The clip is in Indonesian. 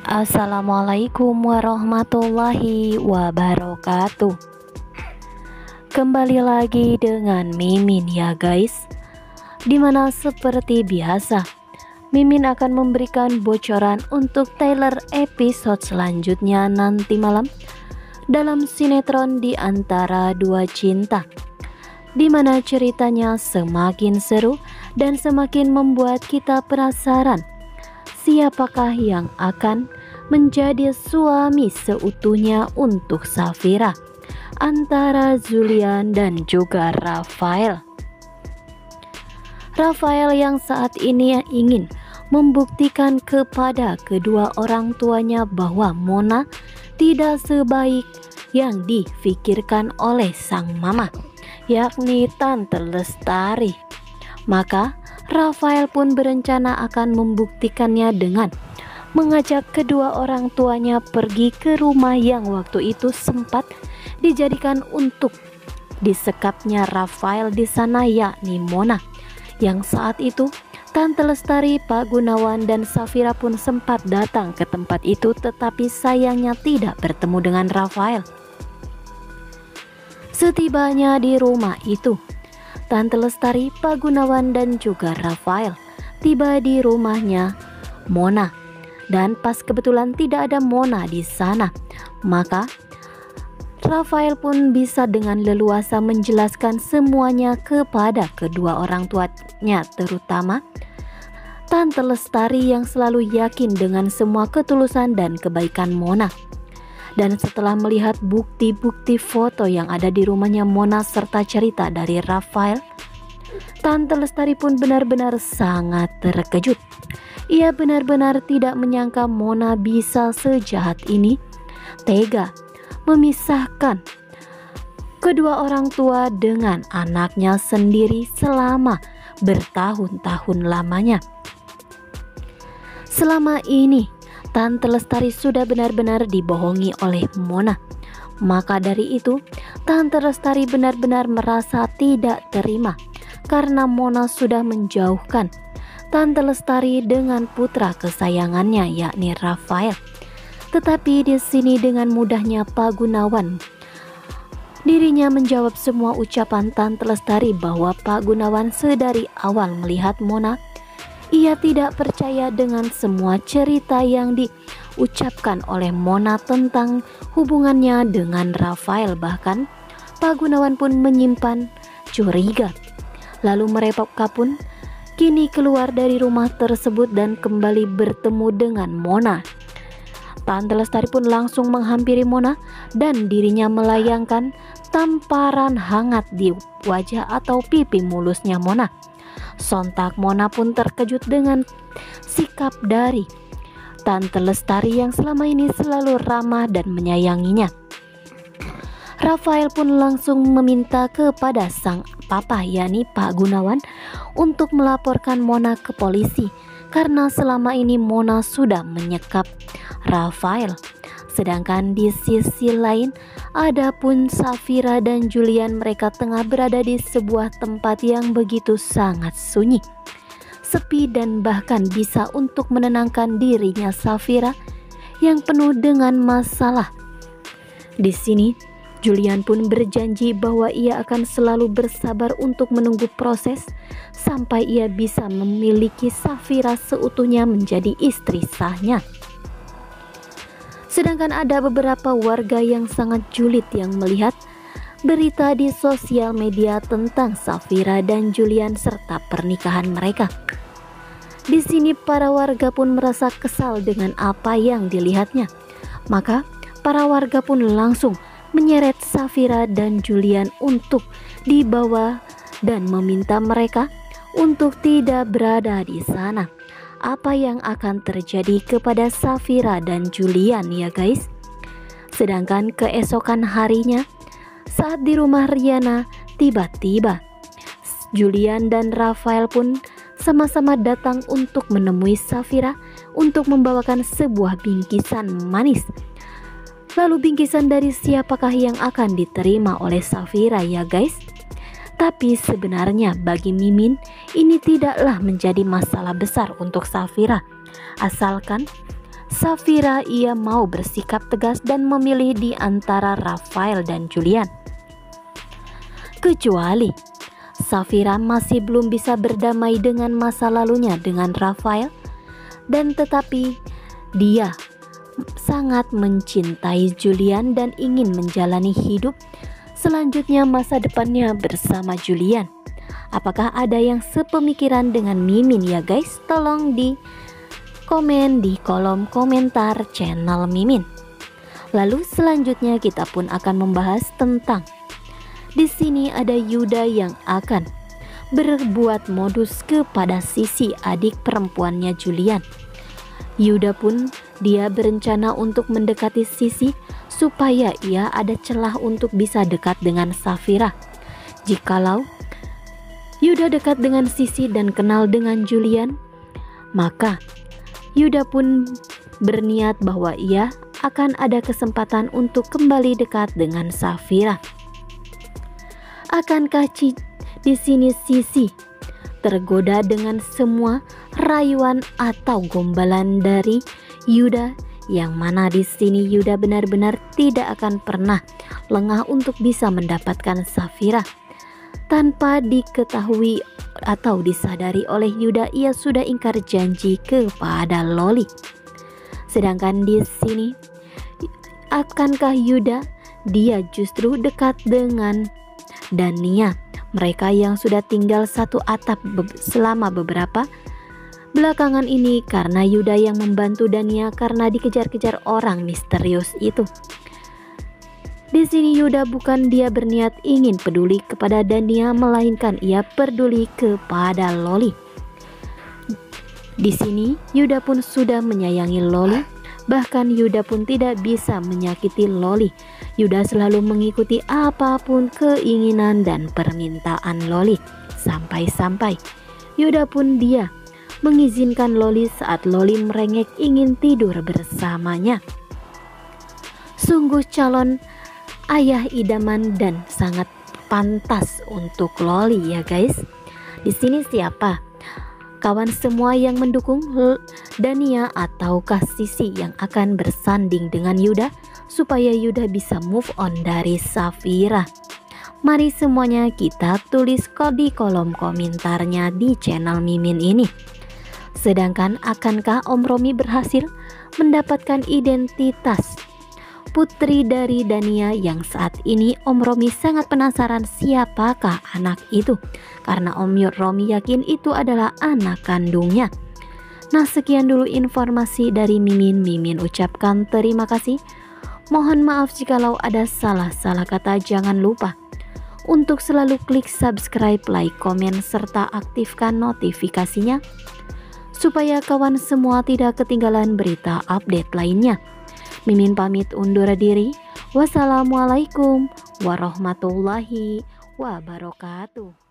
Assalamualaikum warahmatullahi wabarakatuh. Kembali lagi dengan Mimin ya guys. Dimana seperti biasa Mimin akan memberikan bocoran untuk trailer episode selanjutnya nanti malam dalam sinetron Di Antara Dua Cinta, dimana ceritanya semakin seru dan semakin membuat kita penasaran siapakah yang akan menjadi suami seutuhnya untuk Safira antara Julian dan juga Rafael. Rafael yang saat ini ingin membuktikan kepada kedua orang tuanya bahwa Mona tidak sebaik yang difikirkan oleh sang mama, yakni Tante Lestari. Maka Rafael pun berencana akan membuktikannya dengan mengajak kedua orang tuanya pergi ke rumah yang waktu itu sempat dijadikan untuk disekapnya Rafael di sana, yakni Mona. Yang saat itu Tante Lestari, Pak Gunawan, dan Safira pun sempat datang ke tempat itu, tetapi sayangnya tidak bertemu dengan Rafael. Setibanya di rumah itu, Tante Lestari, Pak Gunawan, dan juga Rafael tiba di rumahnya Mona. Dan pas kebetulan tidak ada Mona di sana, maka Rafael pun bisa dengan leluasa menjelaskan semuanya kepada kedua orang tuanya, terutama Tante Lestari yang selalu yakin dengan semua ketulusan dan kebaikan Mona. Dan setelah melihat bukti-bukti foto yang ada di rumahnya Mona serta cerita dari Rafael, Tante Lestari pun benar-benar sangat terkejut. Ia benar-benar tidak menyangka Mona bisa sejahat ini, tega memisahkan kedua orang tua dengan anaknya sendiri selama bertahun-tahun lamanya. Selama ini Tante Lestari sudah benar-benar dibohongi oleh Mona. Maka dari itu Tante Lestari benar-benar merasa tidak terima karena Mona sudah menjauhkan Tante Lestari dengan putra kesayangannya, yakni Rafael. Tetapi di sini dengan mudahnya Pak Gunawan, dirinya menjawab semua ucapan Tante Lestari bahwa Pak Gunawan sedari awal melihat Mona, ia tidak percaya dengan semua cerita yang diucapkan oleh Mona tentang hubungannya dengan Rafael. Bahkan Pak Gunawan pun menyimpan curiga. Lalu mereka pun kini keluar dari rumah tersebut dan kembali bertemu dengan Mona. Tante Lestari pun langsung menghampiri Mona dan dirinya melayangkan tamparan hangat di wajah atau pipi mulusnya Mona. Sontak Mona pun terkejut dengan sikap dari Tante Lestari yang selama ini selalu ramah dan menyayanginya. Rafael pun langsung meminta kepada sang papa, yakni Pak Gunawan, untuk melaporkan Mona ke polisi karena selama ini Mona sudah menyekap Rafael. Sedangkan di sisi lain adapun Safira dan Julian, mereka tengah berada di sebuah tempat yang begitu sangat sunyi, sepi, dan bahkan bisa untuk menenangkan dirinya Safira yang penuh dengan masalah. Di sini Julian pun berjanji bahwa ia akan selalu bersabar untuk menunggu proses sampai ia bisa memiliki Safira seutuhnya menjadi istri sahnya. Sedangkan ada beberapa warga yang sangat julid yang melihat berita di sosial media tentang Safira dan Julian serta pernikahan mereka. Di sini para warga pun merasa kesal dengan apa yang dilihatnya. Maka para warga pun langsung menyeret Safira dan Julian untuk dibawa dan meminta mereka untuk tidak berada di sana. Apa yang akan terjadi kepada Safira dan Julian ya guys? Sedangkan keesokan harinya saat di rumah Riana, tiba-tiba Julian dan Rafael pun sama-sama datang untuk menemui Safira untuk membawakan sebuah bingkisan manis. Lalu bingkisan dari siapakah yang akan diterima oleh Safira ya guys? Tapi sebenarnya bagi Mimin ini tidaklah menjadi masalah besar untuk Safira, asalkan Safira ia mau bersikap tegas dan memilih di antara Rafael dan Julian. Kecuali Safira masih belum bisa berdamai dengan masa lalunya dengan Rafael, dan tetapi dia sangat mencintai Julian dan ingin menjalani hidup selanjutnya masa depannya bersama Julian. Apakah ada yang sepemikiran dengan Mimin ya guys? Tolong di komen di kolom komentar channel Mimin. Lalu selanjutnya kita pun akan membahas tentang di sini ada Yuda yang akan berbuat modus kepada Sisi, adik perempuannya Julian. Yuda pun dia berencana untuk mendekati Sisi supaya ia ada celah untuk bisa dekat dengan Safira. Jikalau Yuda dekat dengan Sisi dan kenal dengan Julian, maka Yuda pun berniat bahwa ia akan ada kesempatan untuk kembali dekat dengan Safira. Akankah di sini Sisi tergoda dengan semua rayuan atau gombalan dari Yuda, yang mana di sini Yuda benar-benar tidak akan pernah lengah untuk bisa mendapatkan Safira. Tanpa diketahui atau disadari oleh Yuda, ia sudah ingkar janji kepada Loli. Sedangkan di sini akankah Yuda dia justru dekat dengan Dania, mereka yang sudah tinggal satu atap selama beberapa belakangan ini, karena Yuda yang membantu Dania karena dikejar-kejar orang misterius itu. Di sini Yuda bukan dia berniat ingin peduli kepada Dania, melainkan ia peduli kepada Loli. Di sini Yuda pun sudah menyayangi Loli, bahkan Yuda pun tidak bisa menyakiti Loli. Yuda selalu mengikuti apapun keinginan dan permintaan Loli, sampai-sampai Yuda pun dia mengizinkan Loli saat Loli merengek ingin tidur bersamanya. Sungguh calon ayah idaman dan sangat pantas untuk Loli ya guys. Di sini siapa kawan semua yang mendukung Dania ataukah Sisi yang akan bersanding dengan Yuda supaya Yuda bisa move on dari Safira? Mari semuanya kita tulis di kolom komentarnya di channel Mimin ini. Sedangkan akankah Om Romi berhasil mendapatkan identitas putri dari Dania, yang saat ini Om Romi sangat penasaran siapakah anak itu, karena Om Romi yakin itu adalah anak kandungnya. Nah, sekian dulu informasi dari Mimin. Mimin ucapkan terima kasih. Mohon maaf jikalau ada salah-salah kata. Jangan lupa untuk selalu klik subscribe, like, komen, serta aktifkan notifikasinya supaya kawan semua tidak ketinggalan berita update lainnya. Mimin pamit undur diri. Wassalamualaikum warahmatullahi wabarakatuh.